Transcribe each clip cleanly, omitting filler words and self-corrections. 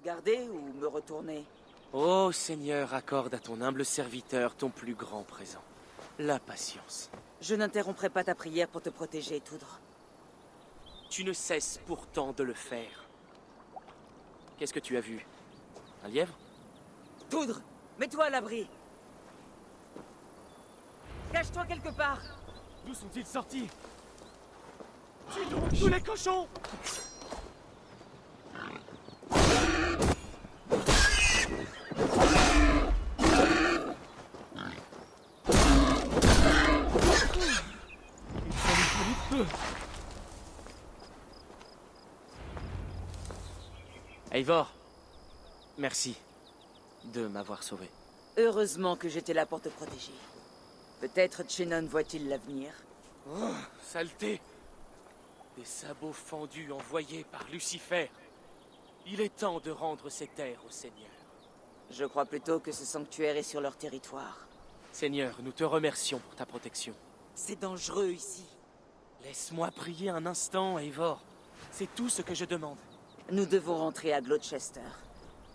Garder ou me retourner? Ô Seigneur, accorde à ton humble serviteur ton plus grand présent. La patience. Je n'interromprai pas ta prière pour te protéger, Toudre. Tu ne cesses pourtant de le faire. Qu'est-ce que tu as vu? Un lièvre? Toudre, mets-toi à l'abri. Cache-toi quelque part. D'où sont-ils sortis? Tue donc tous les cochons! Eivor, merci de m'avoir sauvé. Heureusement que j'étais là pour te protéger. Peut-être Chenon voit-il l'avenir. Oh, saleté! Des sabots fendus envoyés par Lucifer. Il est temps de rendre ces terres au Seigneur. Je crois plutôt que ce sanctuaire est sur leur territoire. Seigneur, nous te remercions pour ta protection. C'est dangereux ici. Laisse-moi prier un instant, Eivor. C'est tout ce que je demande. Nous devons rentrer à Gloucester.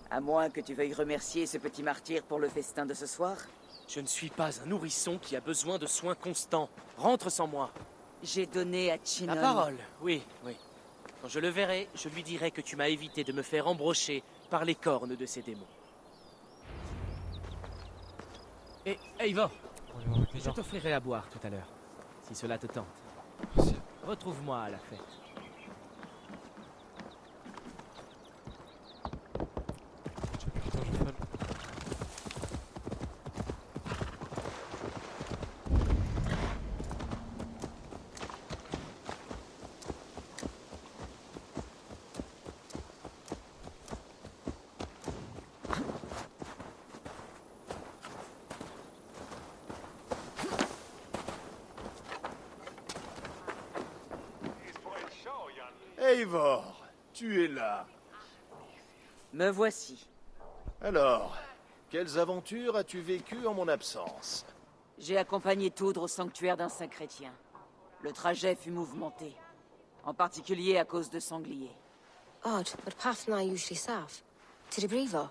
À moins que tu veuilles remercier ce petit martyr pour le festin de ce soir. Je ne suis pas un nourrisson qui a besoin de soins constants. Rentre sans moi. J'ai donné à Chenon... Ta parole, oui, oui. Quand je le verrai, je lui dirai que tu m'as évité de me faire embrocher par les cornes de ces démons. Et, Eivor, je t'offrirai à boire tout à l'heure, si cela te tente. Retrouve-moi à la fête. Eivor, tu es là. Me voici. Alors, quelles aventures as-tu vécues en mon absence? J'ai accompagné Toudre au sanctuaire d'un saint chrétien. Le trajet fut mouvementé. En particulier à cause de sangliers. Odd, but path and I usually serve. To the Brevo.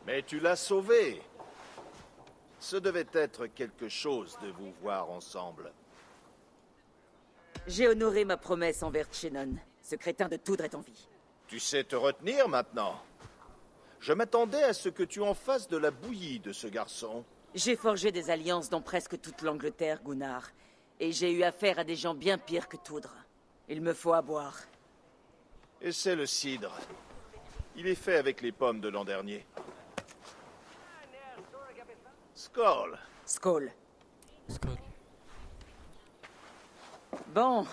Mais tu l'as sauvé. Ce devait être quelque chose de vous voir ensemble. J'ai honoré ma promesse envers Chenon. Ce crétin de Toudre est en vie. Tu sais te retenir maintenant. Je m'attendais à ce que tu en fasses de la bouillie de ce garçon. J'ai forgé des alliances dans presque toute l'Angleterre, Gunnar. Et j'ai eu affaire à des gens bien pires que Toudre. Il me faut à boire. Et c'est le cidre. Il est fait avec les pommes de l'an dernier. Skoll. Skoll. Bon,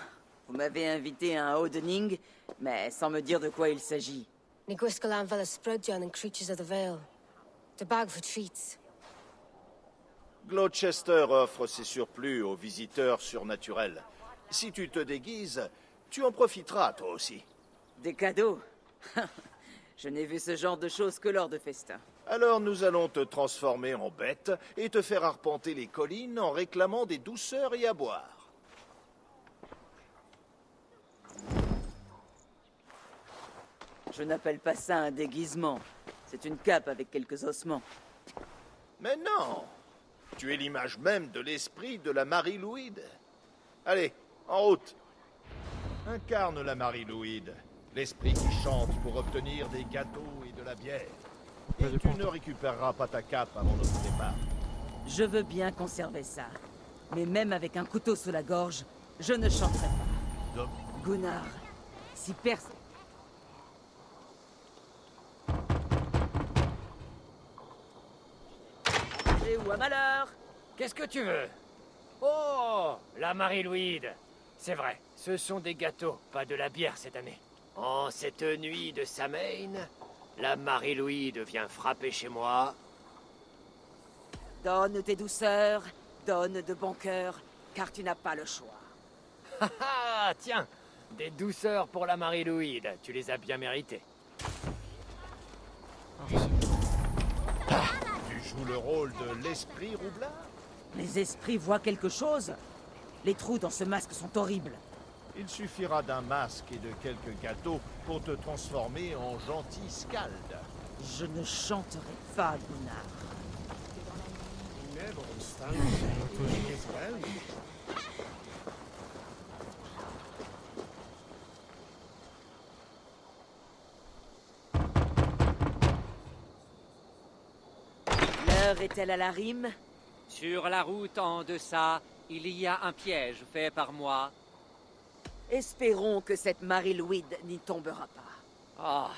vous m'avez invité à un Odening, mais sans me dire de quoi il s'agit. Niguiscalan Vela Sprudjon and Creatures of the Vale. The bag for treats. Gloucester offre ses surplus aux visiteurs surnaturels. Si tu te déguises, tu en profiteras toi aussi. Des cadeaux? Je n'ai vu ce genre de choses que lors de festins. Alors nous allons te transformer en bête et te faire arpenter les collines en réclamant des douceurs et à boire. Je n'appelle pas ça un déguisement. C'est une cape avec quelques ossements. Mais non! Tu es l'image même de l'esprit de la Marie-Louide. Allez, en route! Incarne la Marie-Louide, l'esprit qui chante pour obtenir des gâteaux et de la bière. Et tu ne récupéreras pas ta cape avant notre départ. Je veux bien conserver ça. Mais même avec un couteau sous la gorge, je ne chanterai pas. Donc, Gunnar, si personne... Et où à malheur? Qu'est-ce que tu veux? Oh, la Marie-Louide. C'est vrai, ce sont des gâteaux, pas de la bière cette année. En cette nuit de Samhain, la Marie-Louide vient frapper chez moi. Donne tes douceurs, donne de bon cœur, car tu n'as pas le choix. Ah, tiens, des douceurs pour la Marie-Louide, tu les as bien méritées. tu joues le rôle de l'esprit roublard? Les esprits voient quelque chose. Les trous dans ce masque sont horribles. Il suffira d'un masque et de quelques gâteaux pour te transformer en gentil Skald. Je ne chanterai pas, Gunnar. L'heure est-elle à la rime? Sur la route en deçà, il y a un piège fait par moi. Espérons que cette Marie-Louise n'y tombera pas. Ah,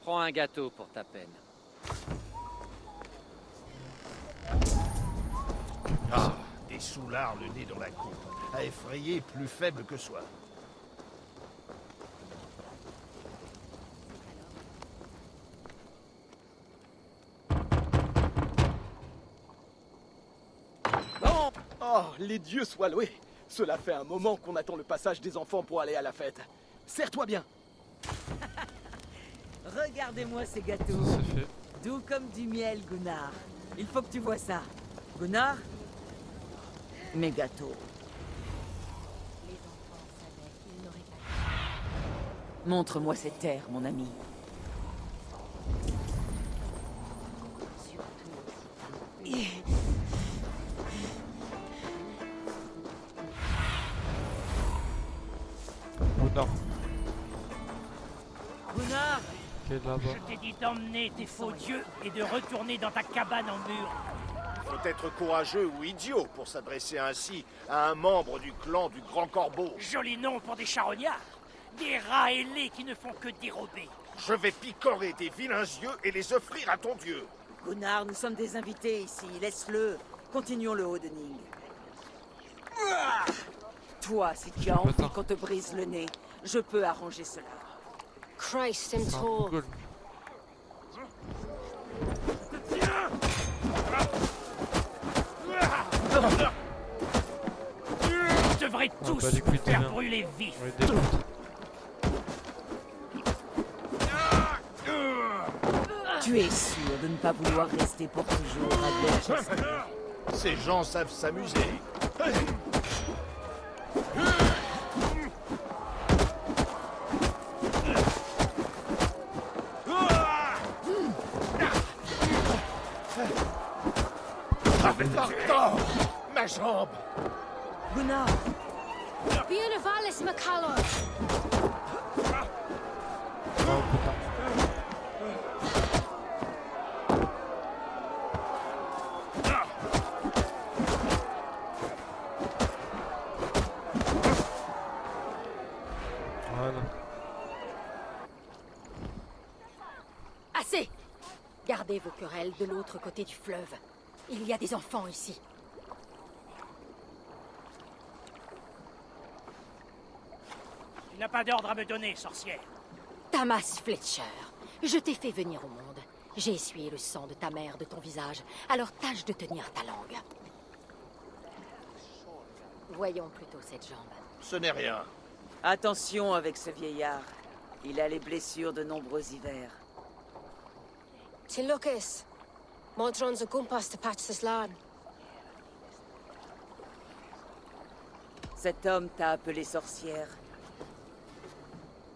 prends un gâteau pour ta peine. Ah, des soulards le nez dans la coupe, à effrayer plus faible que soi. Bon. Oh, les dieux soient loués. Cela fait un moment qu'on attend le passage des enfants pour aller à la fête. Serre-toi bien. Regardez-moi ces gâteaux. C'est fait. Doux comme du miel, Gunnar. Il faut que tu vois ça. Gunnar? Mes gâteaux. Montre-moi cette terre, mon ami. Gunnar, Gunnar! qui est là-bas. Je t'ai dit d'emmener tes faux dieux et de retourner dans ta cabane en mur. Faut être courageux ou idiot pour s'adresser ainsi à un membre du clan du Grand Corbeau. Joli nom pour des charognards. Des rats ailés qui ne font que dérober. Je vais picorer tes vilains yeux et les offrir à ton dieu. Gunnar, nous sommes des invités ici. Laisse-le. Continuons le Hodening. Toi, si tu as envie qu'on te brise le nez, je peux arranger cela. Christ, I'm C'est un tall. Google. Vous devrez tous bah, les couilles de faire rien. brûler vif. On les démonte. Tu es sûr de ne pas vouloir rester pour toujours à Dorchester? Ces gens savent s'amuser. Pardon, ma jambe. Gunnar! Bien Valis McCallum. Oh putain. Voilà. Assez! Gardez vos querelles de l'autre côté du fleuve. Il y a des enfants ici. Tu n'as pas d'ordre à me donner, sorcière. Tamas Fletcher, je t'ai fait venir au monde. J'ai essuyé le sang de ta mère de ton visage, alors tâche de tenir ta langue. Voyons plutôt cette jambe. Ce n'est rien. Attention avec ce vieillard. Il a les blessures de nombreux hivers. Tilukis. Modron's a gumpas to patch this land. Cet homme t'a appelé sorcière.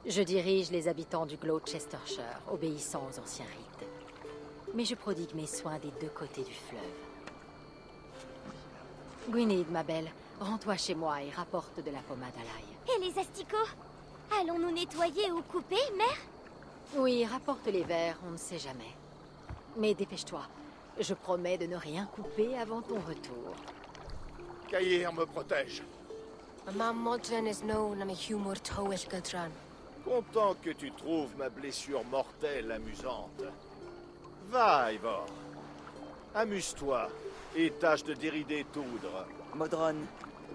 Je dirige les habitants du Gloucestershire, obéissant aux anciens rites. Mais je prodigue mes soins des deux côtés du fleuve. Gwynedd, ma belle, rends-toi chez moi et rapporte de la pommade à l'ail. Et les asticots? Allons-nous nettoyer ou couper, mère? Oui, rapporte les verres, on ne sait jamais. Mais dépêche-toi, je promets de ne rien couper avant ton retour. Caïr me protège. Mam Modron is known am a humor towish Gudran. Content que tu trouves ma blessure mortelle amusante. Va, Ivor. Amuse-toi et tâche de dérider Toudre. Modron,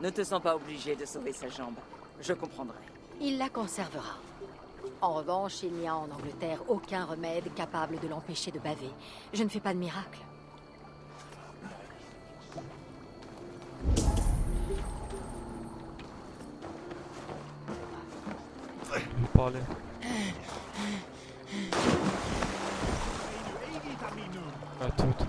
ne te sens pas obligé de sauver sa jambe. Je comprendrai. Il la conservera. En revanche, il n'y a en Angleterre aucun remède capable de l'empêcher de baver. Je ne fais pas de miracle. Je vais parler. À toute.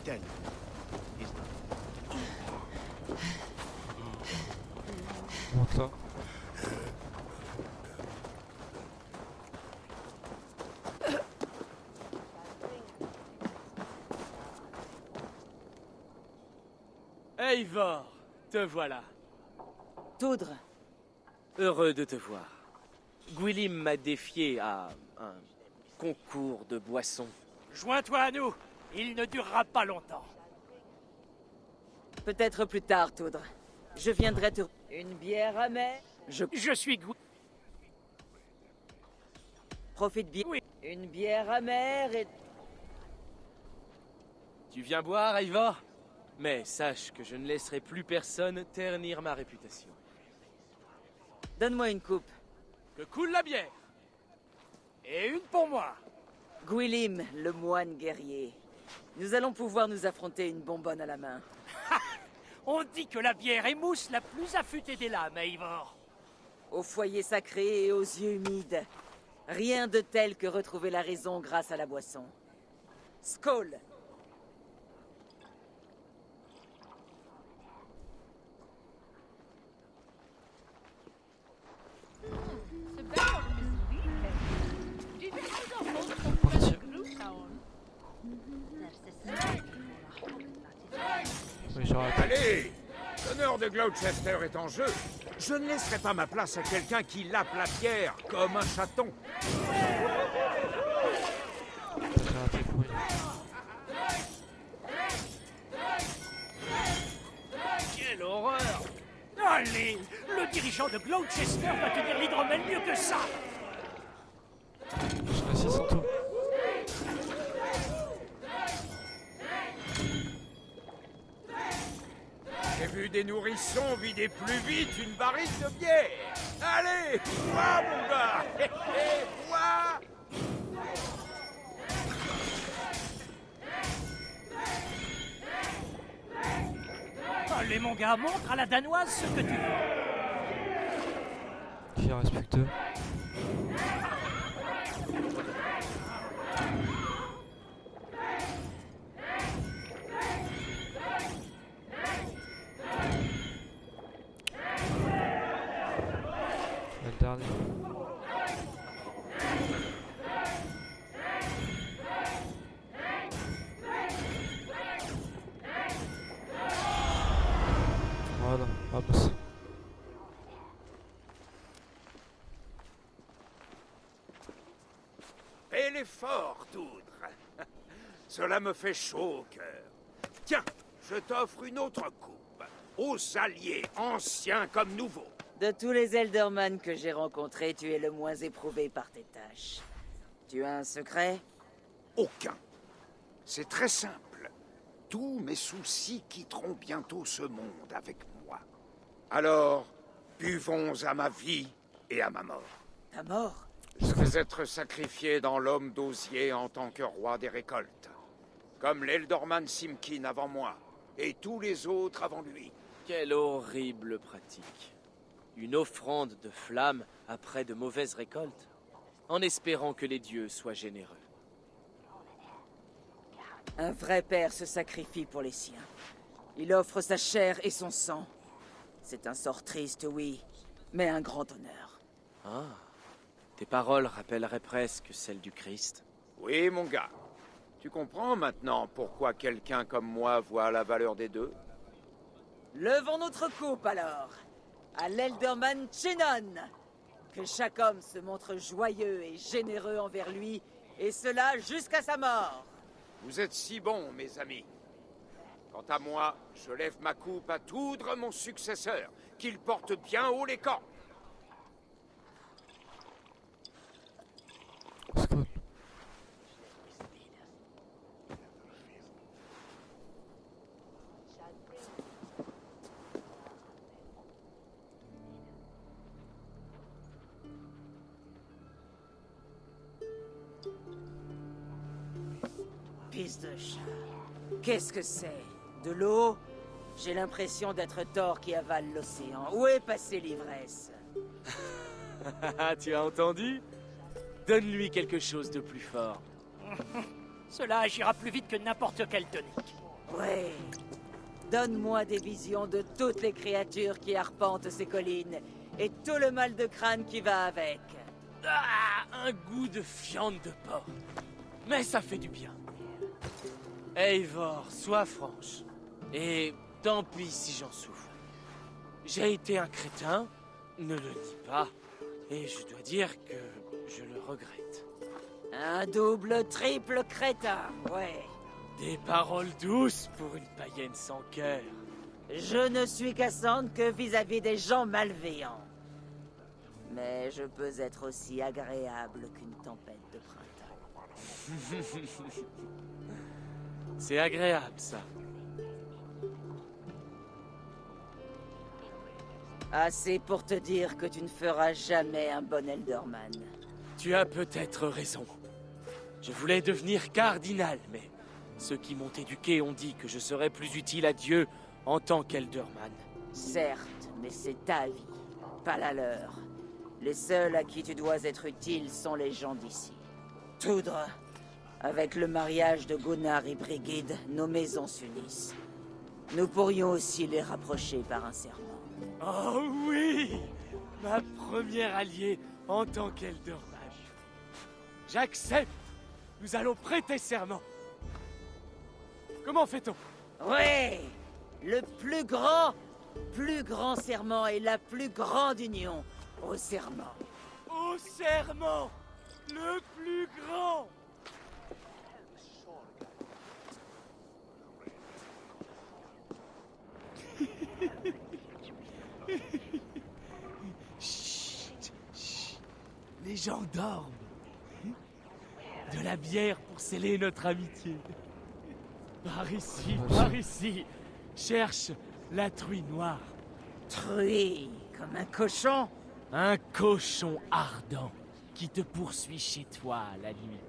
Ken. He's done. Monte là. Eivor, te voilà. Toudre, Heureux de te voir. Gwilym m'a défié à un concours de boissons. Joins-toi à nous. Il ne durera pas longtemps. peut-être plus tard, Toudre. Je viendrai te... Une bière amère. Je suis Profite bien. Oui. Une bière amère et... Tu viens boire, Eivor? Mais sache que je ne laisserai plus personne ternir ma réputation. Donne-moi une coupe. Que coule la bière! Et une pour moi. Gwilym, le moine guerrier. Nous allons pouvoir nous affronter une bonbonne à la main. On dit que la bière émousse la plus affûtée des lames, Eivor. Au foyer sacré et aux yeux humides. Rien de tel que retrouver la raison grâce à la boisson. Skål! Partir. Oui, j'arrête. Allez! L'honneur de Gloucester est en jeu. Je ne laisserai pas ma place à quelqu'un qui lappe la pierre comme un chaton. J'ai raté le bruit. Quelle horreur! Allez, le dirigeant de Gloucester va tenir l'hydromel mieux que ça. Je reste sans tout. J'ai vu des nourrissons vider plus vite une barrique de bière. Allez, bois, mon gars! Hé, hé, bois! Allez, mon gars, montre à la danoise ce que tu veux. Il en reste plus que deux. Le dernier. Voilà, hop. Et l'effort, Toudre. Cela me fait chaud au cœur. Tiens, je t'offre une autre coupe. Aux alliés, anciens comme nouveaux. De tous les Elderman que j'ai rencontrés, tu es le moins éprouvé par tes tâches. Tu as un secret? Aucun. C'est très simple. Tous mes soucis quitteront bientôt ce monde avec moi. Alors, buvons à ma vie et à ma mort. Ta mort? Je vais être sacrifié dans l'homme d'osier en tant que roi des récoltes. Comme l'Eldorman Simkin avant moi, et tous les autres avant lui. Quelle horrible pratique. Une offrande de flammes après de mauvaises récoltes, en espérant que les dieux soient généreux. Un vrai père se sacrifie pour les siens. Il offre sa chair et son sang. C'est un sort triste, oui, mais un grand honneur. Ah, tes paroles rappelleraient presque celles du Christ. Oui, mon gars. Tu comprends maintenant pourquoi quelqu'un comme moi voit la valeur des deux? Levons notre coupe alors, à l'Elderman Chenon. Que chaque homme se montre joyeux et généreux envers lui, et cela jusqu'à sa mort. Vous êtes si bons, mes amis. Quant à moi, je lève ma coupe à Toudre, mon successeur, qu'il porte bien haut les camps. Skål. Fils de chat. Qu'est-ce que c'est? De l'eau? J'ai l'impression d'être Thor qui avale l'océan. Où est passée l'ivresse? Tu as entendu? Donne-lui quelque chose de plus fort. Cela agira plus vite que n'importe quel tonique. Ouais. Donne-moi des visions de toutes les créatures qui arpentent ces collines et tout le mal de crâne qui va avec. Ah, un goût de viande de porc. Mais ça fait du bien. Eivor, sois franche. Et tant pis si j'en souffre. J'ai été un crétin, ne le nie pas. Et je dois dire que je le regrette. Un double, triple crétin, ouais. Des paroles douces pour une païenne sans cœur. Je ne suis Cassandre que vis-à-vis des gens malveillants. Mais je peux être aussi agréable qu'une tempête de printemps. C'est agréable, ça. Assez pour te dire que tu ne feras jamais un bon Elderman. Tu as peut-être raison. Je voulais devenir cardinal, mais ceux qui m'ont éduqué ont dit que je serais plus utile à Dieu en tant qu'Elderman. Certes, mais c'est ta vie, pas la leur. Les seuls à qui tu dois être utile sont les gens d'ici. Toudre, avec le mariage de Gunnar et Brigid, nos maisons s'unissent. Nous pourrions aussi les rapprocher par un serment. Oh oui! Ma première alliée en tant qu'Elderman. J'accepte! Nous allons prêter serment. Comment fait-on? Ouais! Le plus grand serment et la plus grande union. Au serment. Au serment! Le plus grand! Chut, chut. Les gens dorment. De la bière pour sceller notre amitié. Par ici, cherche la truie noire. Truie, comme un cochon? Un cochon ardent qui te poursuit chez toi la nuit.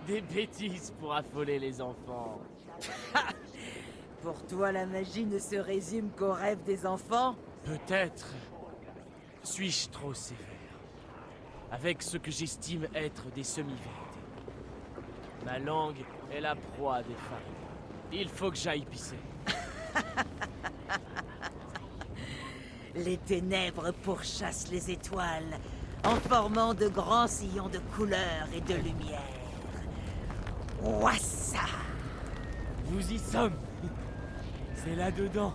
Des bêtises pour affoler les enfants. Pour toi, la magie ne se résume qu'aux rêves des enfants? Peut-être suis-je trop sévère avec ce que j'estime être des semi-vérités. Ma langue est la proie des farines. Il faut que j'aille pisser. Les ténèbres pourchassent les étoiles en formant de grands sillons de couleurs et de lumière. Ouassa! Nous y sommes. C'est là-dedans.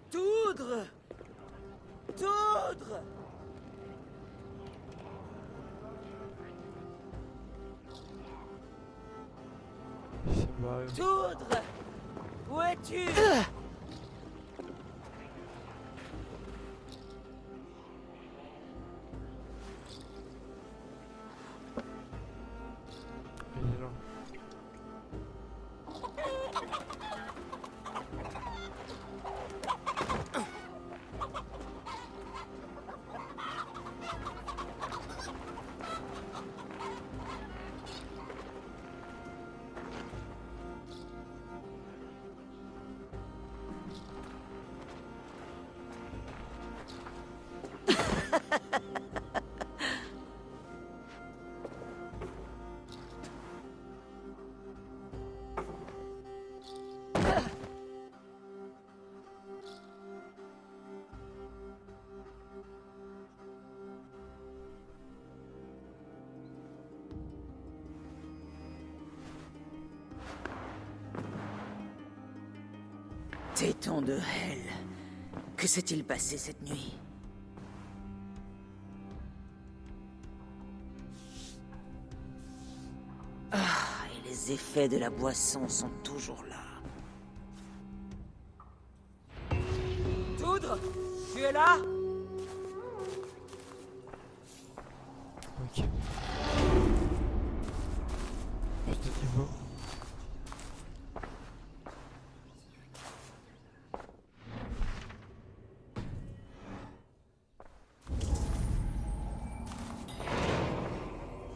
Toudre! Toudre! Toudre! Où es-tu? Téton de Hel, que s'est-il passé cette nuit? Ah, et les effets de la boisson sont toujours là. Toudre, tu es là? Ok. Juste de niveau.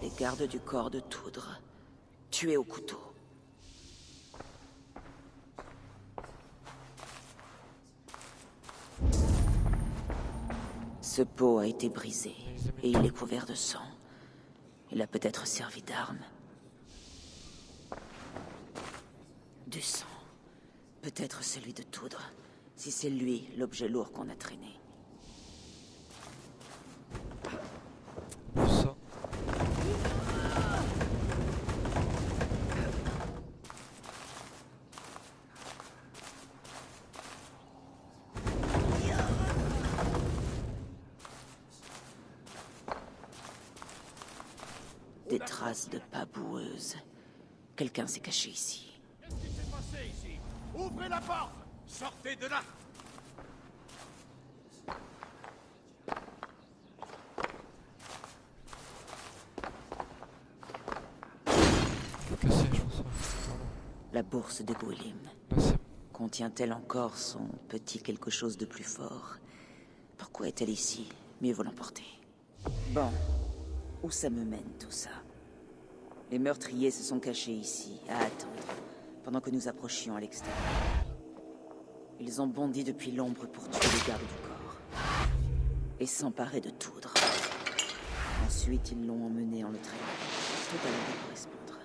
Les gardes du corps de Toudre, tués au couteau. Ce pot a été brisé, et il est couvert de sang. Il a peut-être servi d'arme. Du sang. Peut-être celui de Toudre. Si c'est lui, l'objet lourd qu'on a traîné. Ça. Des traces de pas boueuses. Quelqu'un s'est caché ici. Qu'est-ce qui s'est passé ici? Ouvrez la porte! Sortez de là! Faut casser, je pense. Pardon. La bourse de Gwilym. Là, c'est Contient-elle encore son petit quelque chose de plus fort? Pourquoi est-elle ici? Mieux vaut l'emporter. Bon. Où ça me mène, tout ça? Les meurtriers se sont cachés ici, à attendre, pendant que nous approchions à l'extérieur. Ils ont bondi depuis l'ombre pour tuer les gardes du corps. Et s'emparer de Toudre. Ensuite, ils l'ont emmené en le traînant. Tout a l'air de correspondre.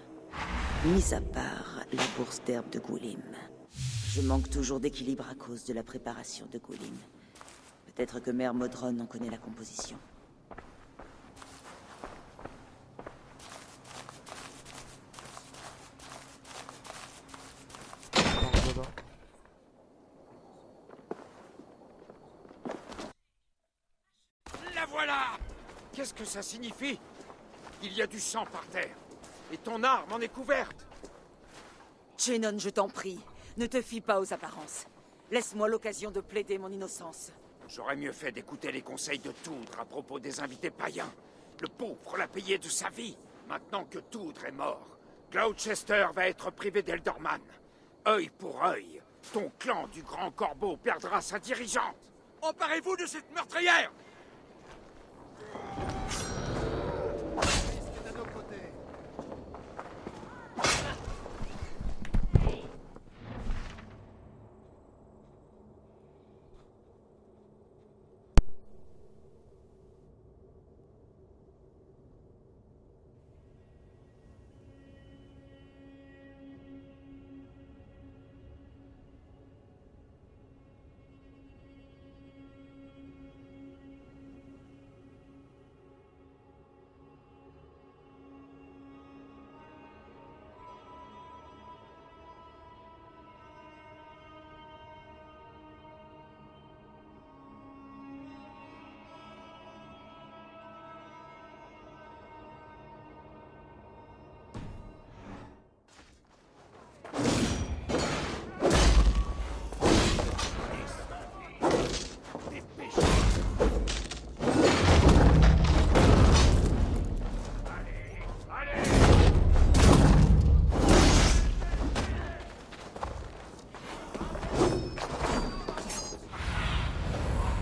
Mis à part la bourse d'herbe de Gwilym. Je manque toujours d'équilibre à cause de la préparation de Gwilym. Peut-être que Mère Modron en connaît la composition. là-bas. La voilà! Qu'est-ce que ça signifie? Il y a du sang par terre. Et ton arme en est couverte. Chenon, je t'en prie, ne te fie pas aux apparences. Laisse-moi l'occasion de plaider mon innocence. J'aurais mieux fait d'écouter les conseils de Toudre à propos des invités païens. Le pauvre l'a payé de sa vie. Maintenant que Toudre est mort, Gloucester va être privé d'Eldorman. Œil pour œil, ton clan du Grand Corbeau perdra sa dirigeante. Emparez-vous de cette meurtrière!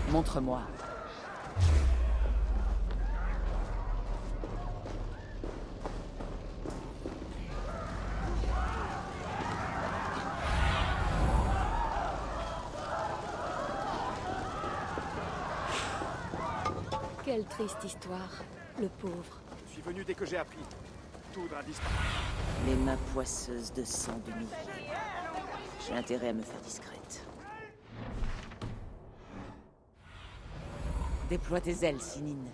Montre-moi. Quelle triste histoire, le pauvre. Je suis venu dès que j'ai appris. Toudre a disparu. Les mains poisseuses de sang de milliers. J'ai intérêt à me faire discrète. Déploie tes ailes, Sinine.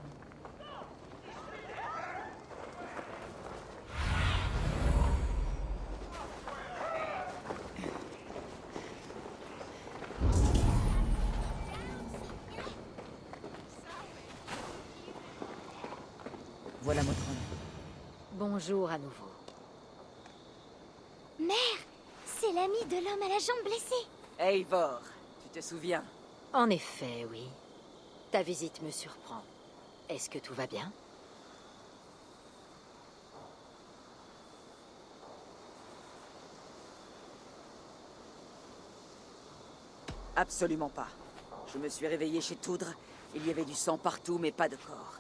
Voilà Modron. Bonjour à nouveau. Mère, c'est l'ami de l'homme à la jambe blessée. Eivor, tu te souviens? En effet, oui. Ta visite me surprend. Est-ce que tout va bien? Absolument pas. Je me suis réveillé chez Toudre. Il y avait du sang partout, mais pas de corps.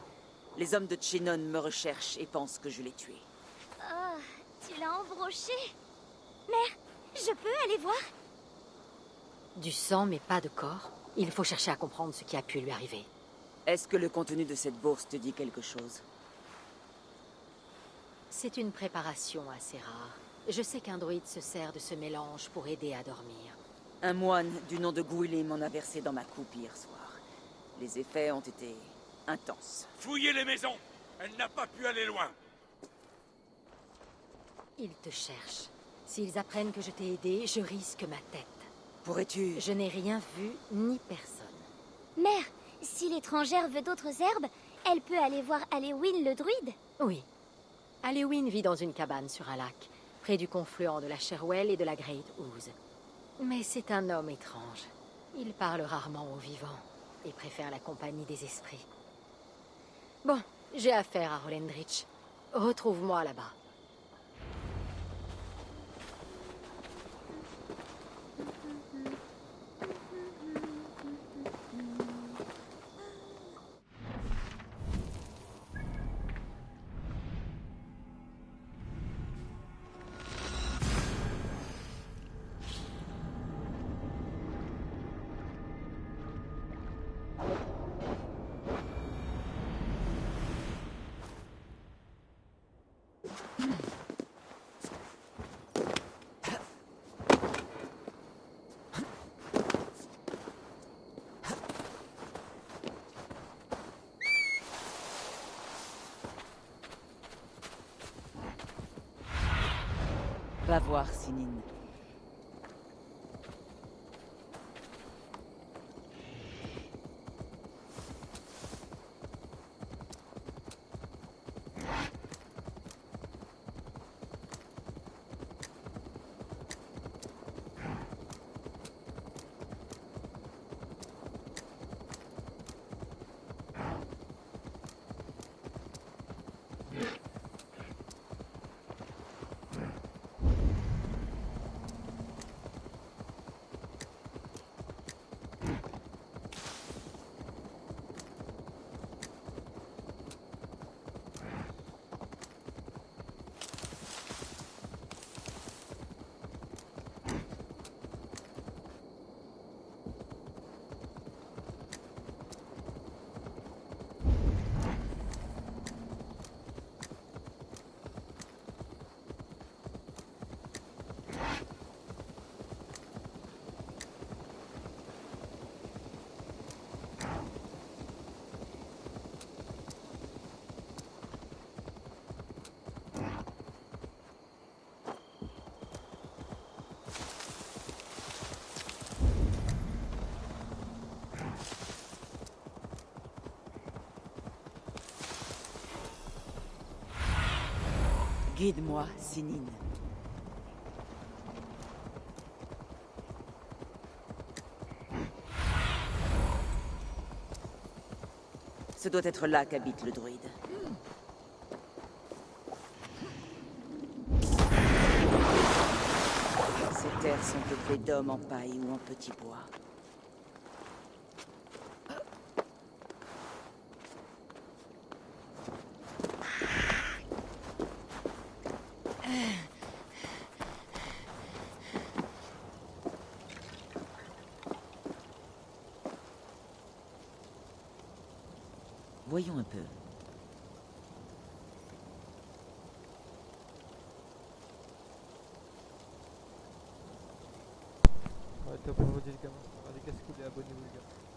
Les hommes de Chenon me recherchent et pensent que je l'ai tué. Oh, tu l'as embroché. Mère, je peux aller voir? Du sang, mais pas de corps. Il faut chercher à comprendre ce qui a pu lui arriver. Est-ce que le contenu de cette bourse te dit quelque chose? C'est une préparation assez rare. Je sais qu'un druide se sert de ce mélange pour aider à dormir. Un moine du nom de Gwyllim m'en a versé dans ma coupe hier soir. Les effets ont été intenses. Fouillez les maisons. Elle n'a pas pu aller loin. Ils te cherchent. S'ils apprennent que je t'ai aidé, je risque ma tête. Pourrais-tu... Je n'ai rien vu, ni personne. Mère, si l'étrangère veut d'autres herbes, elle peut aller voir Alewin le druide? Oui. Alewin vit dans une cabane sur un lac, près du confluent de la Cherwell et de la Great Ooze. Mais c'est un homme étrange. Il parle rarement aux vivants et préfère la compagnie des esprits. Bon, j'ai affaire à Rolendritch. Retrouve-moi là-bas. Va voir, Sinine. Guide-moi, Sinine. Ce doit être là qu'habite le druide. Ces terres sont peuplées d'hommes en paille ou en petit bois. Voyons un peu. Ouais, top, on vous dit les gars. Regardez, casse-couille et abonnez-vous les gars.